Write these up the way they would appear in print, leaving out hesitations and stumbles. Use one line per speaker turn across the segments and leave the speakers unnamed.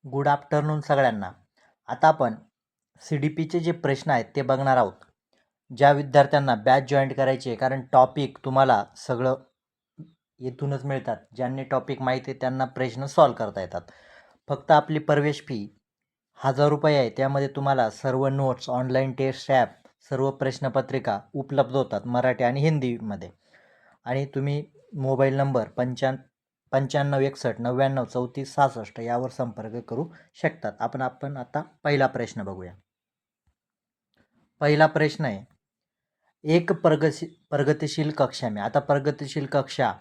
Good afternoon सगळ्यांना. आता आपण CDPचे जे प्रश्न आहेत ते बघणार आहोत. ज्या विद्यार्थ्यांना बॅच जॉईन करायची आहे, कारण टॉपिक तुम्हाला सगळं येथूनच मिळतात. ज्यांनी टॉपिक माहिती आहे त्यांना प्रश्न सॉल्व करता येतात. फक्त आपली प्रवेश फी 1000 रुपये आहे. त्यामध्ये तुम्हाला सर्व नोट्स, ऑनलाईन टेस्ट ॲप, सर्व प्रश्नपत्रिका उपलब्ध होतात मराठी आणि हिंदीमध्ये. आणि तुम्ही मोबाईल नंबर 9561 99 34 66 यावर संपर्क करू शकतात. आपण आता पहिला प्रश्न बघूया. पहिला प्रश्न आहे, एक प्रगतिशील कक्षा में. आता प्रगतिशील कक्षा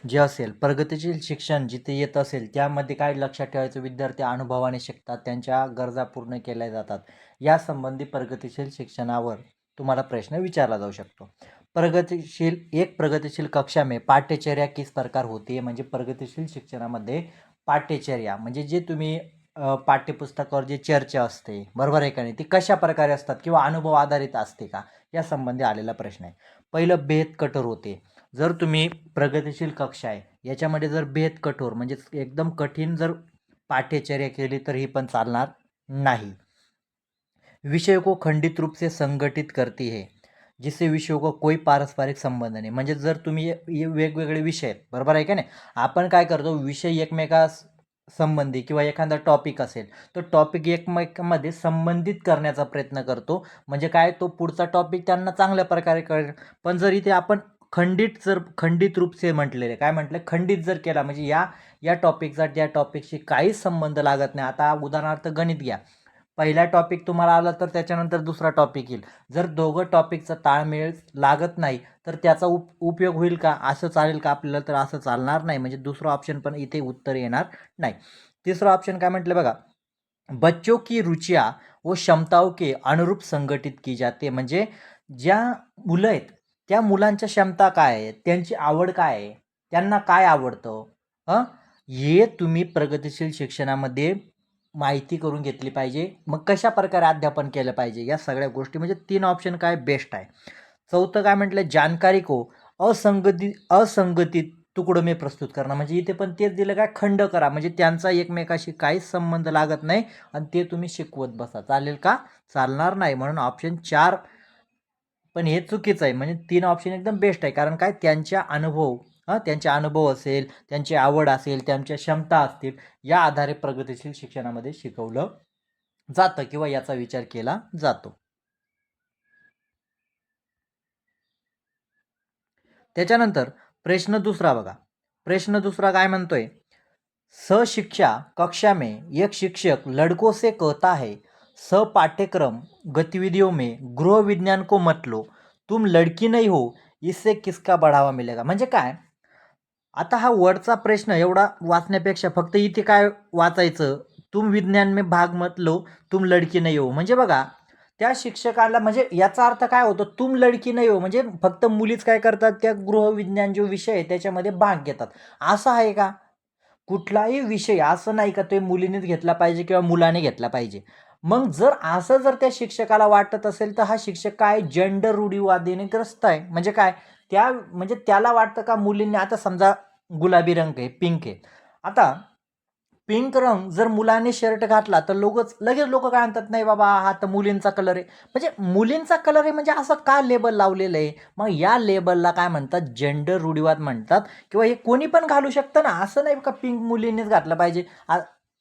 जे असेल, प्रगतिशील शिक्षण जिथे येत असेल त्यामध्ये काय लक्षात ठेवायचं, विद्यार्थी अनुभवाने शिकतात, त्यांच्या गरजा पूर्ण केल्या जातात. या संबंधी प्रगतिशील शिक्षणावर तुम्हाला प्रश्न विचारला जाऊ शकतो. प्रगतिशील कक्षा में पाठ्यचर्या किस प्रकार होती है. म्हणजे प्रगतिशील शिक्षणामध्ये पाठ्यचर्या म्हणजे जे तुम्ही पाठ्यपुस्तकावर जे चर्चा असते, बरोबर आहे का नाही, ती कशा प्रकारे असतात किंवा अनुभव आधारित असते का, या संबंधी आलेला प्रश्न आहे. पहिलं, बेहद कठोर होते. जर तुम्ही प्रगतिशील कक्षा आहे याच्यामध्ये जर बेहद कठोर म्हणजे एकदम कठीण जर पाठ्यचर्या केली तर ही पण चालणार नाही. विषय को खंडित रूप से संगठित करती है, जिससे विषयों को कोई पारस्परिक संबंध नाही. म्हणजे जर तुम्ही वेगवेगळे विषय आहेत, बरोबर आहे का नाही, आपण काय करतो, विषय एकमेकास संबंधी किंवा एखादा टॉपिक असेल तो टॉपिक एकमेकांमध्ये संबंधित करण्याचा प्रयत्न करतो. म्हणजे काय, तो पुढचा टॉपिक त्यांना चांगल्या प्रकारे कळेल. पण जर इथे आपण खंडित रूप से म्हटलेले, काय म्हटले, खंडित जर केला म्हणजे या टॉपिकचा त्या टॉपिकशी काहीच संबंध लागत नाही. आता उदाहरणार्थ गणित घ्या, पहिला टॉपिक तुम्हाला आला तर त्याच्यानंतर दुसरा टॉपिक येईल. जर दोघं टॉपिकचा ताळमेळ लागत नाही तर त्याचा उपयोग होईल का, असं चालेल का आपल्याला, तर असं चालणार नाही. म्हणजे दुसरा ऑप्शन पण इथे उत्तर येणार नाही. तिसरा ऑप्शन काय म्हटलं बघा, बच्चों की रुचिया व क्षमताओं के अनुरूप संघटित की जाते. म्हणजे ज्या मुलं आहेत त्या मुलांच्या क्षमता काय आहेत, त्यांची आवड काय आहे, त्यांना काय आवडतं, हे तुम्ही प्रगतिशील शिक्षणामध्ये माहिती करून घेतली पाहिजे. मग कशा प्रकारे अध्यापन केलं पाहिजे, या सगळ्या गोष्टी, म्हणजे 3 ऑप्शन काय बेस्ट आहे. चौथं काय म्हटलं, जानकारी को असंगतीत तुकडं मी प्रस्तुत करणार. म्हणजे इथे पण तेच दिलं, काय, खंड करा. म्हणजे त्यांचा एकमेकाशी काहीच संबंध लागत नाही आणि ते तुम्ही शिकवत बसा. चालेल का, चालणार नाही. म्हणून ऑप्शन 4 पण हे चुकीचं आहे. म्हणजे 3 ऑप्शन एकदम बेस्ट आहे. कारण काय, त्यांचे अनुभव असेल, त्यांची आवड असेल, त्यांच्या क्षमता असतील, या आधारे प्रगतिशील शिक्षणामध्ये शिकवलं जातं किंवा याचा विचार केला जातो. त्याच्यानंतर प्रश्न दुसरा बघा. प्रश्न दुसरा काय म्हणतोय, शिक्षा कक्षा में एक शिक्षक लड़कों से कहता है, पाठ्यक्रम गतिविधियों में गृह विज्ञान को मत लो, तुम लड़की नहीं हो, इससे किसका बढ़ावा मिलेगा. म्हणजे काय, आता हा वरचा प्रश्न एवढा वाचण्यापेक्षा फक्त इथे काय वाचायचं, तुम विज्ञान में भाग मत लो, तुम लड़की नहीं हो. म्हणजे बघा, त्या शिक्षकाला, म्हणजे याचा अर्थ काय होतो, तुम लड़की नाही हो म्हणजे फक्त मुलीच काय करतात, त्या गृहविज्ञान जो विषय आहे त्याच्यामध्ये भाग घेतात. असं आहे का, कुठलाही विषय असं नाही का ते मुलीनेच घेतला पाहिजे किंवा मुलाने घेतला पाहिजे. मग जर त्या शिक्षकाला वाटत असेल तर हा शिक्षक काय, जेंडर रूढीवादीने ग्रस्त आहे. म्हणजे काय, म्हणजे त्याला वाटतं का मुलींनी, आता समजा गुलाबी रंग आहे, पिंक आहे, आता पिंक रंग जर मुलाने शर्ट घातला तर लगेच लोक काय म्हणतात, नाही बाबा हा तर मुलींचा कलर आहे. म्हणजे मुलींचा कलर आहे म्हणजे असं का लेबल लावलेलं आहे. मग या लेबलला काय म्हणतात, जेंडर रूढीवाद म्हणतात. किंवा हे कोणी पण घालू शकतं ना, असं नाही का पिंक मुलींनीच घातलं पाहिजे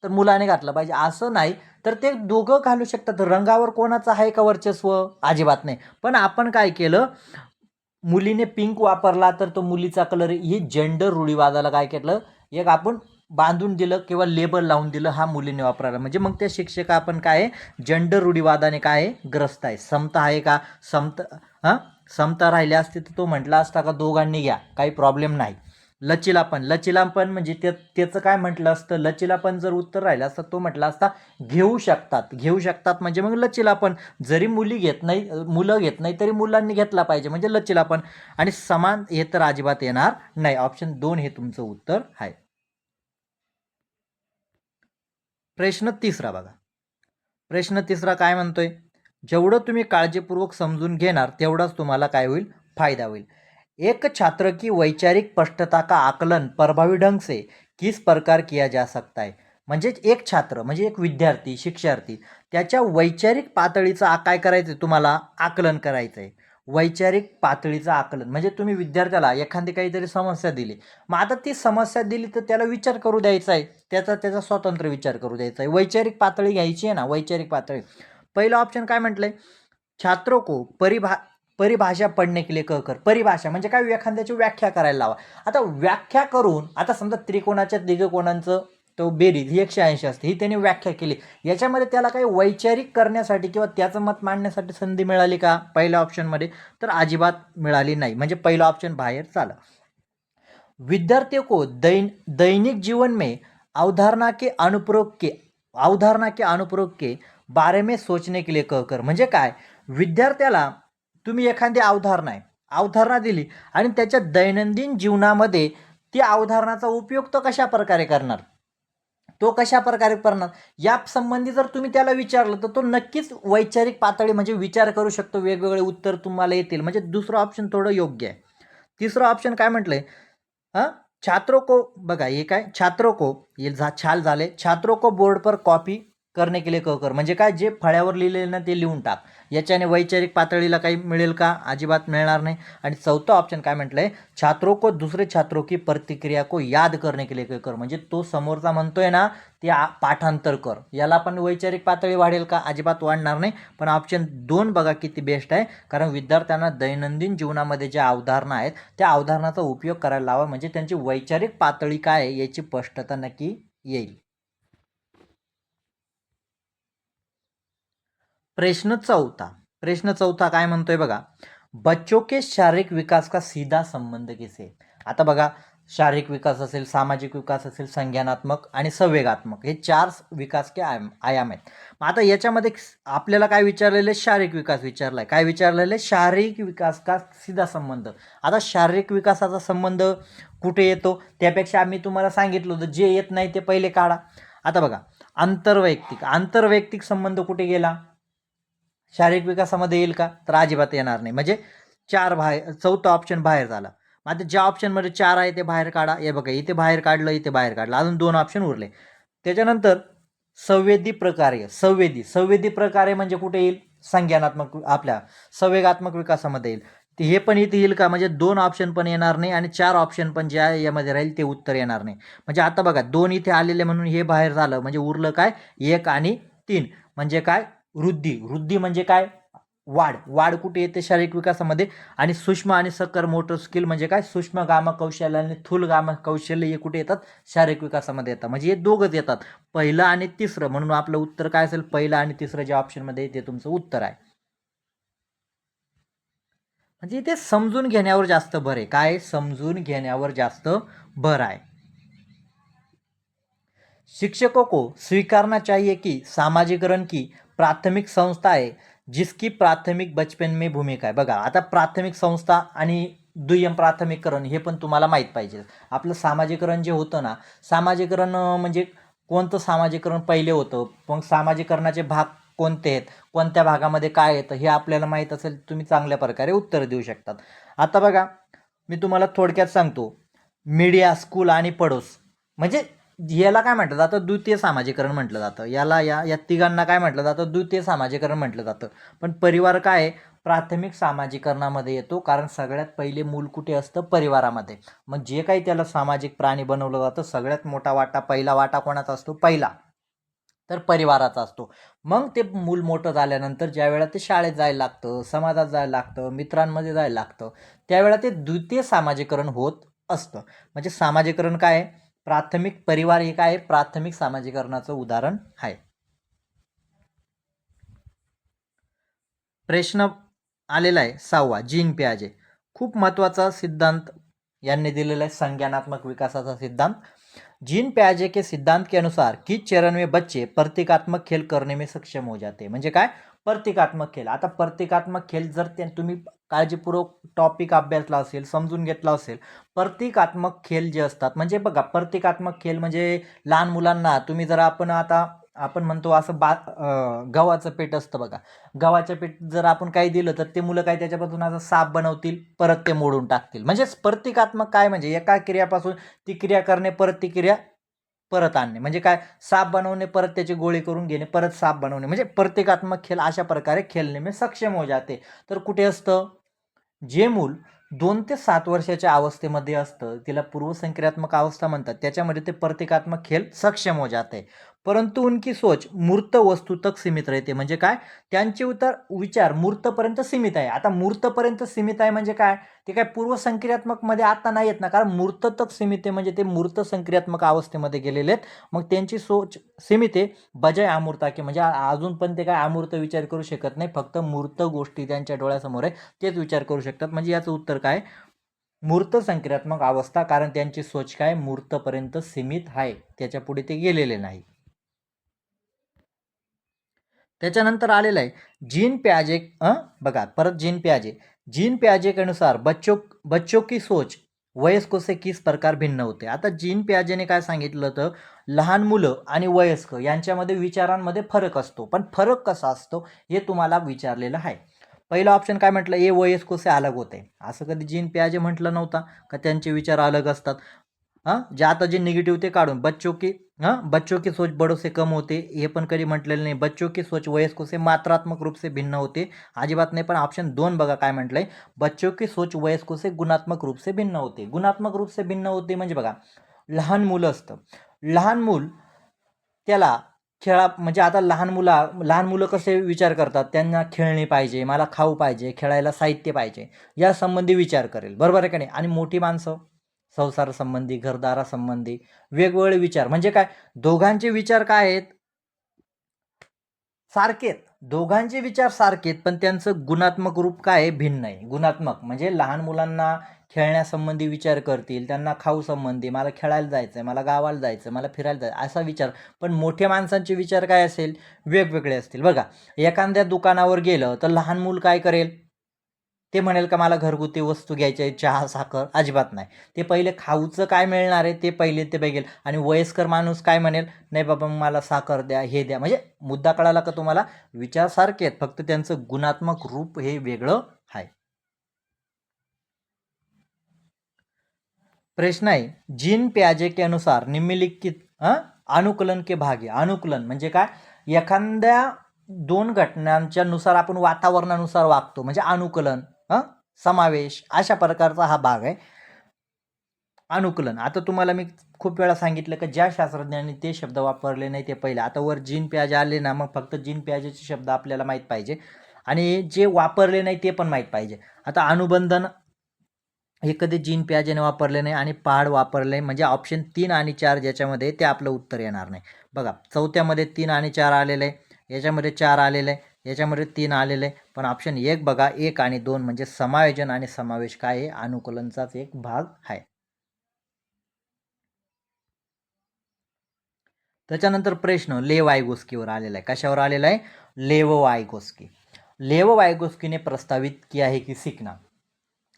तर मुलाने घातलं पाहिजे असं नाही. तर ते दोघं घालू शकतात. रंगावर कोणाचं आहे का वर्चस्व, अजिबात नाही. पण आपण काय केलं, मुलीने पिंक वापरला तर तो मुलीचा कलर, ही जेंडर रूढीवादाला काय केलं, एक आपण बांधून दिलं किंवा लेबल लावून दिलं, हा मुलीने वापरायला. म्हणजे मग त्या शिक्षक आपण काय आहे, जेंडर रूढीवादाने काय आहे, ग्रस्त आहे. समता आहे का, समता राहिली असती तर तो म्हटला असता का दोघांनी घ्या, काही प्रॉब्लेम नाही. लचीलापण म्हणजे त्याचं काय म्हटलं असतं, लचीलापण जर उत्तर राहिलं असतं तो म्हटला असता घेऊ शकतात म्हणजे मग लचीलापण. जरी मुलं घेत नाही तरी मुलांनी घेतला पाहिजे म्हणजे लचीलापण. आणि समान हे तर अजिबात येणार नाही. ऑप्शन 2 हे तुमचं उत्तर आहे. प्रश्न तिसरा बघा. प्रश्न तिसरा काय म्हणतोय, जेवढं तुम्ही काळजीपूर्वक समजून घेणार तेवढाच तुम्हाला काय होईल, फायदा होईल. एक छात्र की वैचारिक स्पष्टता का आकलन प्रभावी ढंग से किस प्रकार किया जा सकता है. म्हणजे एक छात्र म्हणजे एक विद्यार्थी शिक्षार्थी त्याच्या वैचारिक पातळीचं काय करायचं तुम्हाला आकलन करायचं आहे. वैचारिक पातळीचं आकलन म्हणजे तुम्ही विद्यार्थ्याला एखादी काहीतरी समस्या दिली, मग आता ती समस्या दिली तर त्याला विचार करू द्यायचा आहे, त्याचा स्वतंत्र विचार करू द्यायचा आहे. वैचारिक पातळी घ्यायची आहे ना, वैचारिक पातळी. पहिलं ऑप्शन काय म्हटलंय, छात्रों को परिभाषा पढ़ने के लिए कहकर. परिभाषा म्हणजे काय, एखाद्याची व्याख्या करायला लावा. आता व्याख्या करून, आता समजा त्रिकोणाच्या दिगकोणांचं तो बेरीज ही 180 असते, ही त्याने व्याख्या केली. याच्यामध्ये त्याला काही वैचारिक करण्यासाठी किंवा त्याचं मत मांडण्यासाठी संधी मिळाली का पहिल्या ऑप्शनमध्ये? तर अजिबात मिळाली नाही. म्हणजे पहिला ऑप्शन बाहेर चाला. विद्यार्थियों को दैनिक जीवन में अवधारणा के अनुप्रयोग के बारे में सोचने के लिए कहकर. म्हणजे काय, विद्यार्थ्याला तुम्ही एखादी अवधारणा दिली आणि त्याच्या दैनंदिन जीवनामध्ये त्या अवधारणाचा उपयोग तो कशा प्रकारे करणार, या संबंधी जर तुम्ही त्याला विचारलं तर तो नक्कीच वैचारिक पातळी म्हणजे विचार करू शकतो, वेगवेगळे उत्तर तुम्हाला येतील. म्हणजे दुसरं ऑप्शन थोडं योग्य आहे. तिसरं ऑप्शन काय म्हटलंय, छात्रों को, बघा हे काय, छात्रों को ये छाल झाले, छात्रों को बोर्ड पर कॉपी करने के लिए कहकर. म्हणजे काय, जे फळ्यावर लिहिलेलं ना ते लिहून टाक. याच्याने वैचारिक पातळीला काही मिळेल का? अजिबात मिळणार नाही. आणि चौथा ऑप्शन काय म्हटलंय, छात्रों को दूसरे छात्रों की प्रतिक्रिया को याद करने के लिए कहकर. म्हणजे तो समोरचा म्हणतोय ना ते पाठांतर कर. याला पण वैचारिक पातळी वाढेल का? अजिबात वाढणार नाही. पण ऑप्शन 2 बघा किती बेस्ट आहे, कारण विद्यार्थ्यांना दैनंदिन जीवनामध्ये ज्या अवधारणा आहेत त्या अवधारणाचा उपयोग करायला लावा, म्हणजे त्यांची वैचारिक पातळी काय आहे याची स्पष्टता नक्की येईल. प्रश्न चौथा काय म्हणतोय बघा, बच्चों के शारीरिक विकास का सीधा संबंध किसे. आता बघा, शारीरिक विकास असेल, सामाजिक विकास असेल, संज्ञानात्मक आणि संवेगात्मक, हे 4 विकास के आयाम आहेत. मग आता याच्यामध्ये आपल्याला काय विचारलेले, शारीरिक विकास विचारलाय. काय विचारलेले, शारीरिक विकास का सीधा संबंध. आता शारीरिक विकासाचा संबंध कुठे येतो, त्यापेक्षा आम्ही तुम्हाला सांगितलं होतं जे येत नाही ते पहिले काढा. आता बघा, आंतरवैयक्तिक संबंध कुठे गेला, शारीरिक विकासामध्ये येईल का? तर अजिबात येणार नाही. म्हणजे चौथा ऑप्शन बाहेर झाला. आता ज्या ऑप्शनमध्ये 4 आहे ते बाहेर काढा. हे बघा, इथे बाहेर काढलं, इथे बाहेर काढलं, अजून 2 ऑप्शन उरले. त्याच्यानंतर संवेदी प्रकारे म्हणजे कुठे येईल, संज्ञानात्मक आपल्या संवेगात्मक विकासामध्ये येईल. हे पण इथे येईल का? म्हणजे 2 ऑप्शन पण येणार नाही आणि 4 ऑप्शन पण जे आहे यामध्ये राहील ते उत्तर येणार नाही. म्हणजे आता बघा, 2 इथे आलेले म्हणून हे बाहेर झालं. म्हणजे उरलं काय, 1 आणि 3. म्हणजे काय, वृद्धी म्हणजे काय, वाढ कुठे येते, शारीरिक विकासामध्ये. आणि सूक्ष्म आणि सकल मोटर स्किल म्हणजे काय, सूक्ष्म गामा कौशल्य आणि स्थूल गामा कौशल्य हे कुठे येतात, शारीरिक विकासामध्ये येतात. म्हणजे हे दोघंच येतात, पहिलं आणि तिसरं. म्हणून आपलं उत्तर काय असेल, पहिलं आणि तिसरं जे ऑप्शनमध्ये ते तुमचं उत्तर आहे. म्हणजे इथे समजून घेण्यावर जास्त भर आहे. काय, समजून घेण्यावर जास्त भर आहे. शिक्षकों को स्वीकारना चाहिए कि सामाजिकरण की प्राथमिक संस्था आहे जिसकी प्राथमिक बचपन में भूमिका आहे. बघा, आता प्राथमिक संस्था आणि दुय्यम प्राथमिकरण हे पण तुम्हाला माहीत पाहिजे. आपलं सामाजिकरण जे होतं ना, सामाजिकरण म्हणजे कोणतं सामाजिकरण पहिले होतं, मग सामाजिकरणाचे भाग कोणते आहेत, कोणत्या भागामध्ये काय येतं हे आपल्याला माहीत असेल, तुम्ही चांगल्या प्रकारे उत्तर देऊ शकतात. आता बघा, मी तुम्हाला थोडक्यात सांगतो. मीडिया, स्कूल आणि पडोस म्हणजे याला काय म्हटलं जातं, द्वितीय सामाजिकरण म्हटलं जातं. या तिघांना काय म्हटलं जातं, द्वितीय सामाजिकरण म्हटलं जातं. पण परिवार काय आहे, प्राथमिक सामाजिकरणामध्ये येतो, कारण सगळ्यात पहिले मूल कुठे असतं, परिवारामध्ये. मग जे काही त्याला सामाजिक प्राणी बनवलं जातं, सगळ्यात मोठा वाटा, पहिला वाटा कोणाचा असतो, पहिला तर परिवाराचा असतो. मग ते मूल मोठं झाल्यानंतर ज्या वेळा ते शाळेत जायला लागतं, समाजात जायला लागतं, मित्रांमध्ये जायला लागतं, त्यावेळेला ते द्वितीय सामाजिकरण होत असतं. म्हणजे सामाजिकरण काय आहे, प्राथमिक परिवार हे काय, प्राथमिक सामाजिकरणाचं उदाहरण आहे. प्रश्न आलेला आहे 6वा, जीन पियाजे. खूप महत्त्वाचा सिद्धांत यांनी दिलेला आहे, संज्ञानात्मक विकासाचा सिद्धांत. जीन पियाजे के सिद्धांत के अनुसार किस चरण में बच्चे प्रतीकात्मक खेल करने में सक्षम हो जाते. म्हणजे काय, प्रतीकात्मक खेळ. आता प्रतीकात्मक खेळ जर तुम्ही काळजीपूर्वक टॉपिक अभ्यासला असेल, समजून घेतला असेल, प्रतीकात्मक खेळ जे असतात, म्हणजे बघा, प्रतीकात्मक खेळ म्हणजे लहान मुलांना तुम्ही जर आपण म्हणतो असं गव्हाचं पीठ असतं बघा, गव्हाचं पीठ जर आपण काही दिलं तर ते मुलं काय त्याच्यापासून असं साप बनवतील, परत ते मोडून टाकतील. म्हणजे प्रतीकात्मक काय, म्हणजे एका क्रियापासून ती क्रिया करणे, परत ती क्रिया परत आणणे, म्हणजे काय, साप बनवणे परत त्याची गोळी करून घेणे परत साप बनवणे, म्हणजे प्रतिकात्मक खेळ अशा प्रकारे खेळणे में सक्षम हो जाते. तर कुठे असतं, जे मूल 2 ते 7 वर्षाच्या अवस्थेमध्ये असतं तिला पूर्वसंक्रियात्मक अवस्था म्हणतात, त्याच्यामध्ये ते प्रतिकात्मक खेळ सक्षम हो जाते. परंतु उनकी सोच मूर्त वस्तू तक सीमित राहते, म्हणजे काय, त्यांचे विचार मूर्तपर्यंत सीमित आहे. आता मूर्तपर्यंत सीमित आहे म्हणजे काय, ते काय पूर्वसंक्रियात्मक मध्ये आता नाही येत ना, कारण मूर्त तक सीमित आहे म्हणजे ते मूर्त संक्रियात्मक अवस्थेमध्ये गेलेले आहेत. मग त्यांची सोच सीमित आहे बजाय अमूर्ता की, म्हणजे अजून पण ते काय अमूर्त विचार करू शकत नाही, फक्त मूर्त गोष्टी त्यांच्या डोळ्यासमोर आहे तेच विचार करू शकतात. म्हणजे याचं उत्तर काय, मूर्त संक्रियात्मक अवस्था, कारण त्यांची सोच काय मूर्तपर्यंत सीमित आहे, त्याच्या पुढे ते गेलेले नाही. त्याच्यानंतर आलेलं आहे जीन प्याजे, बघा परत जीन प्याजे के अनुसार बच्चों की सोच वयस्कों से किस प्रकार भिन्न होते. आता जीन प्याजेने काय सांगितलं तर लहान मुलं आणि वयस्क यांच्यामध्ये विचारांमध्ये फरक असतो, पण फरक कसा असतो हे तुम्हाला विचारलेलं आहे. पहिला ऑप्शन काय म्हटलं, हे वयस्कों से अलग होते, असं कधी जीन प्याजे म्हटलं नव्हता का त्यांचे विचार अलग असतात. जे आता जे निगेटिव्ह ते काढून बच्चों की सोच बड़ों से कम होते, हे पण कधी म्हटलेलं नाही. बच्चों की सोच वयस्कों से मात्रात्मक रूप से भिन्न होते, अजिबात नाही. पण ऑप्शन 2 बघा काय म्हटलंय, बच्चों की सोच वयस्कों से गुणात्मक रूप से भिन्न होते. गुणात्मक रूप से भिन्न होते म्हणजे बघा, लहान मुलं असतं, लहान मूल त्याला म्हणजे आता लहान मुलं कसे विचार करतात, त्यांना खेळणे पाहिजे, मला खाऊ पाहिजे, खेळायला साहित्य पाहिजे, या संबंधी विचार करेल, बरोबर आहे का नाही. आणि मोठी माणसं संसार संबंधी, घरदारासंबंधी वेगवेगळे विचार, म्हणजे काय, दोघांचे विचार काय आहेत, सारखेत, दोघांचे विचार सारखेत, पण त्यांचं गुणात्मक रूप काय आहे, भिन्न आहे. गुणात्मक म्हणजे लहान मुलांना खेळण्यासंबंधी विचार करतील, त्यांना खाऊ संबंधी, मला खेळायला जायचं, मला गावाला जायचं, मला फिरायला जायचं, असा विचार. पण मोठ्या माणसांचे विचार काय असेल, वेगवेगळे असतील. बघा, एखाद्या दुकानावर गेलं तर लहान मूल काय करेल, ते म्हणेल का मला घरगुती वस्तू घ्यायची आहे, चहा साखर, अजिबात नाही. ते पहिले खाऊचं काय मिळणार आहे ते पहिले ते बघेल. आणि वयस्कर माणूस काय म्हणेल, नाही बाबा मला साखर द्या, हे द्या. म्हणजे मुद्दा कळाला का तुम्हाला, विचार सारखे आहेत, फक्त त्यांचं गुणात्मक रूप हे वेगळं आहे. प्रश्न आहे, जीन प्याजे के अनुसार निम्नलिखित अनुकलन के भाग. अनुकलन म्हणजे काय, एखाद्या 2 घटनांच्या नुसार आपण वातावरणानुसार वागतो, म्हणजे अनुकलन, समावेश, अशा प्रकारचा हा भाग आहे अनुकलन. आता तुम्हाला मी खूप वेळा सांगितलं की ज्या शास्त्रज्ञांनी ते शब्द वापरले नाही ते पहिले, आता वर जीन प्याजे आले ना, मग फक्त जीन प्याजेचे शब्द आपल्याला माहीत पाहिजे आणि जे वापरले नाही ते पण माहीत पाहिजे. आता अनुबंधन हे कधी जीन प्याजेने वापरले नाही आणि पहाड वापरले, म्हणजे ऑप्शन 3 आणि 4 ज्याच्यामध्ये ते आपलं उत्तर येणार नाही. बघा, चौथ्यामध्ये 3 आणि 4 आलेलं आहे, याच्यामध्ये 4 आलेलं आहे, याच्यामध्ये 3 आलेलं आहे, पण ऑप्शन 1 बघा, 1 आणि 2 म्हणजे समायोजन आणि समावेश काय आहे, अनुकूलनचाच एक भाग आहे. त्याच्यानंतर प्रश्न लेव वायगोस्कीवर आलेला आहे. कशावर आलेला आहे, लेव वायगोस्की. लेव वायगोस्कीने प्रस्तावित किया आहे की सीखना.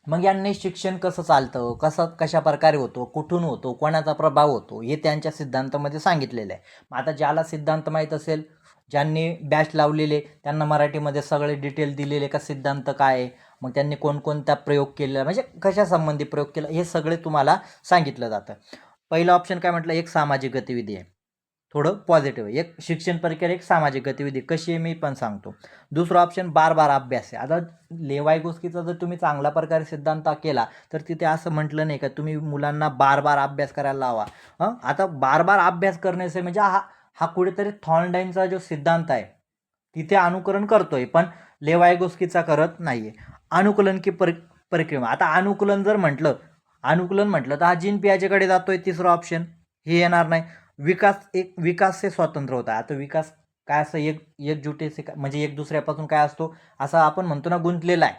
मग यांनी शिक्षण कसं चालतं, कशा प्रकारे होतो, कुठून होतो, कोणाचा प्रभाव होतो, हे त्यांच्या सिद्धांतामध्ये सांगितलेलं आहे. मग आता ज्याला सिद्धांत माहीत असेल, ज्यांनी बॅच लावलेले, त्यांना मराठीमध्ये सगळे डिटेल दिलेले का सिद्धांत काय आहे, मग त्यांनी कोणकोणता प्रयोग केलेला, म्हणजे कशासंबंधी प्रयोग केला, हे सगळे तुम्हाला सांगितलं जातं. पहिला ऑप्शन काय म्हटलं, एक सामाजिक गतिविधी आहे, थोडं पॉझिटिव्ह आहे. एक शिक्षण प्रक्रिया, एक सामाजिक गतिविधी, कशी आहे मी पण सांगतो. दुसरं ऑप्शन बार अभ्यास आहे. आता लेवायगोस्कीचा जर तुम्ही चांगल्या प्रकारे सिद्धांत केला तर तिथे असं म्हटलं नाही का तुम्ही मुलांना बार अभ्यास करायला लावा. आता बार अभ्यास करण्याचे म्हणजे हा कुठेतरी थॉर्नडाईनचा जो सिद्धांत आहे तिथे अनुकरण करतोय, पण लेवायगोस्कीचा करत नाहीये. अनुकूलन की परिक्रमा. आता अनुकूलन म्हटलं तर हा जीन पियाजेकडे जातोय, तिसरा ऑप्शन हे येणार नाही. विकास से स्वतंत्र होता. आता विकास काय असं एकजुटीचे म्हणजे एक दुसऱ्यापासून काय असतो, असं आपण म्हणतो ना, गुंतलेला आहे.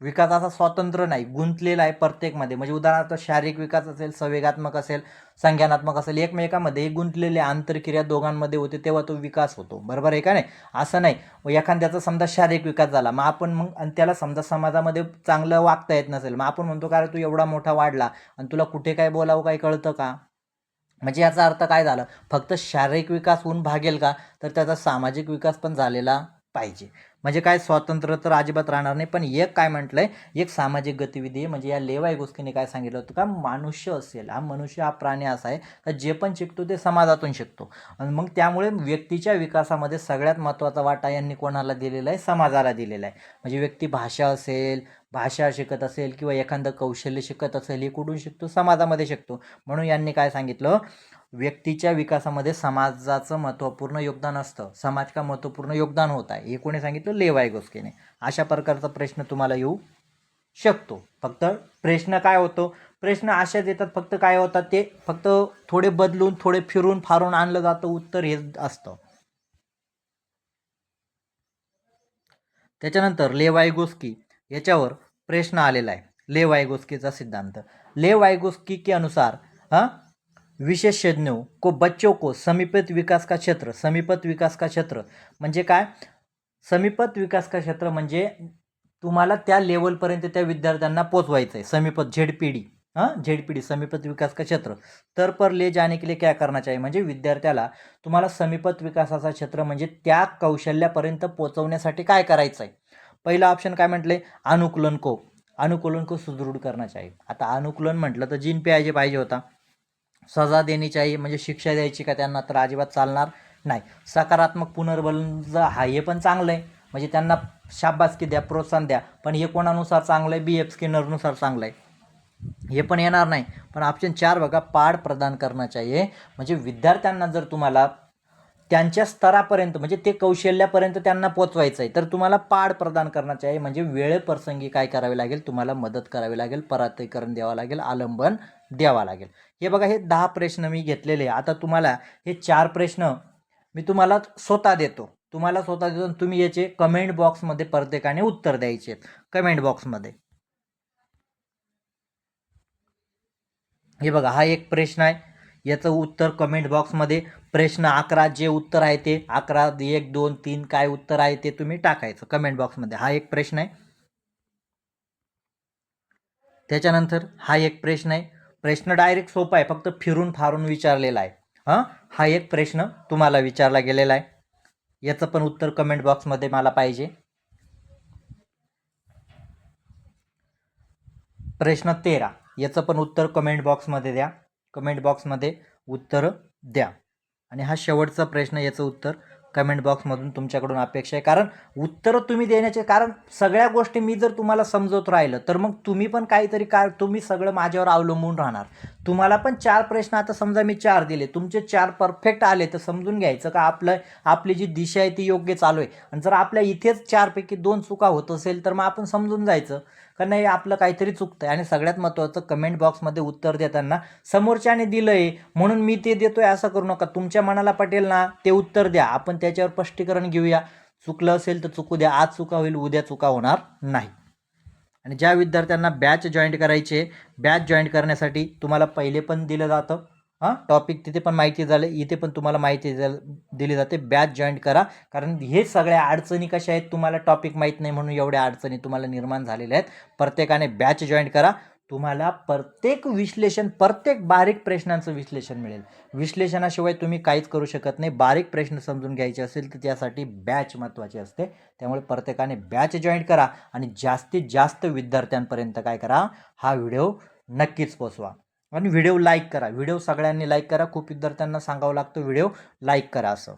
विकास असा स्वतंत्र नाही, गुंतलेला आहे प्रत्येकमध्ये. म्हणजे उदाहरणार्थ शारीरिक विकास असेल, संवेगात्मक असेल, संज्ञानात्मक असेल, एकमेकांमध्ये गुंतलेले आंतरक्रिया दोघांमध्ये होते तेव्हा तो विकास होतो, बरोबर आहे का नाही. असं नाही एखाद्याचा समजा शारीरिक विकास झाला, मग आपण आणि त्याला समजा समाजामध्ये चांगलं वागता येत नसेल, मग आपण म्हणतो का तू एवढा मोठा वाढला आणि तुला कुठे काय बोलावं काय कळतं का. म्हणजे याचा अर्थ काय झाला, फक्त शारीरिक विकास होऊन भागेल का, तर त्याचा सामाजिक विकास पण झालेला पाहिजे. म्हणजे काय स्वातंत्र्य तर अजिबात राहणार नाही. पण एक काय म्हटलंय, एक सामाजिक गतिविधी आहे. म्हणजे या लेवाई गोस्कीने काय सांगितलं होतं का मनुष्य असेल, मनुष्य हा प्राणी असा आहे का जे पण शिकतो ते समाजातून शिकतो. आणि मग त्यामुळे व्यक्तीच्या विकासामध्ये सगळ्यात महत्त्वाचा वाटा यांनी कोणाला दिलेला आहे, समाजाला दिलेला आहे. म्हणजे व्यक्ती भाषा असेल, भाषा शिकत असेल किंवा एखादं कौशल्य शिकत असेल, हे कुठून शिकतो, समाजामध्ये शिकतो. म्हणून यांनी काय सांगितलं, व्यक्तीच्या विकासामध्ये समाजाचं महत्त्वपूर्ण योगदान असतं. समाज का महत्त्वपूर्ण योगदान होत आहे, हे कोणी सांगितलं, लेवाई गोस्कीने. अशा प्रकारचा प्रश्न तुम्हाला येऊ शकतो. फक्त प्रश्न काय होतो, प्रश्न अशाच येतात, फक्त काय होतात ते फक्त थोडे बदलून थोडे फिरून फारून आणलं जातं, उत्तर हे असतं. त्याच्यानंतर ले वाइगोस्की याच्यावर प्रश्न आलेला आहे. ले वाइगोस्कीचा सिद्धांत. ले वाइगोस्की के अनुसार विशेषज्ञों को बच्चों को समीपत विकास का क्षेत्र, समीपत विकास का क्षेत्र म्हणजे काय, समीपत विकास का क्षेत्र म्हणजे तुम्हाला त्या लेवलपर्यंत त्या विद्यार्थ्यांना पोचवायचं आहे. समीपत झेडपीडी, झेडपीडी समीपत विकास का क्षेत्र. तर पर ले जाने के लिए क्या करना चाहिए, म्हणजे विद्यार्थ्याला तुम्हाला समीपत विकासाचा क्षेत्र म्हणजे त्या कौशल्यापर्यंत पोचवण्यासाठी काय करायचं आहे. पहिला ऑप्शन काय म्हटले, अनुकूलन को सुदृढ करना चाहिए. आता अनुकूलन म्हटलं तर जीन पाहिजे होता. सजा देणी चाहिए म्हणजे शिक्षा द्यायची का त्यांना, तर अजिबात चालणार नाही. सकारात्मक पुनर्बल हा हे पण चांगलं आहे, म्हणजे त्यांना शाबासकी द्या, प्रोत्साहन द्या. पण हे कोणानुसार चांगलं आहे, BF स्किनरनुसार चांगलं आहे, हे पण येणार नाही. पण ऑप्शन 4 बघा, पाड प्रदान करना चाहिए. म्हणजे विद्यार्थ्यांना जर तुम्हाला त्यांच्या स्तरापर्यंत म्हणजे ते कौशल्यापर्यंत त्यांना पोचवायचं आहे, तर तुम्हाला पाड प्रदान करना चाहिए. म्हणजे वेळेप्रसंगी काय करावे लागेल, तुम्हाला मदत करावी लागेल, परातीकरण द्यावं लागेल, आलंबन द्यावा लागेल. हे बघा, हे 10 प्रश्न मी घेतलेले. आता तुम्हाला हे 4 प्रश्न मी तुम्हाला स्वतः देतो, तुम्ही याचे कमेंट बॉक्समध्ये प्रत्येकाने उत्तर द्यायचे. कमेंट बॉक्समध्ये हे बघा, हा एक प्रश्न आहे, याचं उत्तर कमेंट बॉक्समध्ये. प्रश्न 11 जे उत्तर आहे ते 11, 1, 2, 3 काय उत्तर आहे ते तुम्ही टाकायचं कमेंट बॉक्समध्ये. हा एक प्रश्न आहे. त्याच्यानंतर हा एक प्रश्न आहे. प्रश्न डायरेक्ट सोपा आहे, फक्त फिरून फारून विचारलेला आहे. हा एक प्रश्न तुम्हाला विचारला गेलेला आहे, याचं पण उत्तर कमेंट बॉक्समध्ये मला पाहिजे. प्रश्न 13 याचं पण उत्तर कमेंट बॉक्समध्ये द्या. कमेंट बॉक्समध्ये उत्तर द्या. आणि हा शेवटचा प्रश्न, याचं उत्तर कमेंट बॉक्समधून तुमच्याकडून अपेक्षा आहे. कारण उत्तरं तुम्ही देण्याचे, कारण सगळ्या गोष्टी मी जर तुम्हाला समजवत राहिलं तर मग तुम्ही पण काहीतरी तुम्ही सगळं माझ्यावर अवलंबून राहणार. तुम्हाला पण 4 प्रश्न, आता समजा मी 4 दिले, तुमचे 4 परफेक्ट आले तर समजून घ्यायचं का आपली जी दिशा आहे ती योग्य चालू आहे. आणि जर आपल्या इथेच 4 पैकी 2 चुका होत असेल तर मग आपण समजून जायचं का नाही, आपलं काहीतरी चुकतंय. आणि सगळ्यात महत्त्वाचं, कमेंट बॉक्समध्ये उत्तर देताना समोरच्याने दिलंय म्हणून मी ते देतोय असं करू नका. तुमच्या मनाला पटेल ना ते उत्तर द्या, आपण त्याच्यावर स्पष्टीकरण घेऊया. चुकलं असेल तर चुकू द्या, आज चुका होईल, उद्या चुका होणार नाही. आणि ज्या विद्यार्थ्यांना बॅच जॉईन करायचे, बॅच जॉईन करण्यासाठी तुम्हाला पहिले पण दिलं जातं टॉपिक, तिथे पण माहिती झालं, इथे पण तुम्हाला माहिती दिली जाते. बॅच जॉईन करा, कारण हे सगळ्या अडचणी कशा आहेत, तुम्हाला टॉपिक माहीत नाही म्हणून एवढ्या अडचणी तुम्हाला निर्माण झालेल्या आहेत. प्रत्येकाने बॅच जॉईन करा, तुम्हाला प्रत्येक विश्लेषण, प्रत्येक बारीक प्रश्नांचं विश्लेषण मिळेल. विश्लेषणाशिवाय तुम्ही काहीच करू शकत नाही. बारीक प्रश्न समजून घ्यायचे असेल तर त्यासाठी बॅच महत्त्वाची असते. त्यामुळे प्रत्येकाने बॅच जॉईन करा आणि जास्तीत जास्त विद्यार्थ्यांपर्यंत काय करा, हा व्हिडिओ नक्कीच पोचवा. आणि व्हिडिओ लाईक करा, व्हिडिओ सगळ्यांनी लाईक करा. खूप विद्यार्थ्यांना सांगावं लागतं व्हिडिओ लाईक करा असं.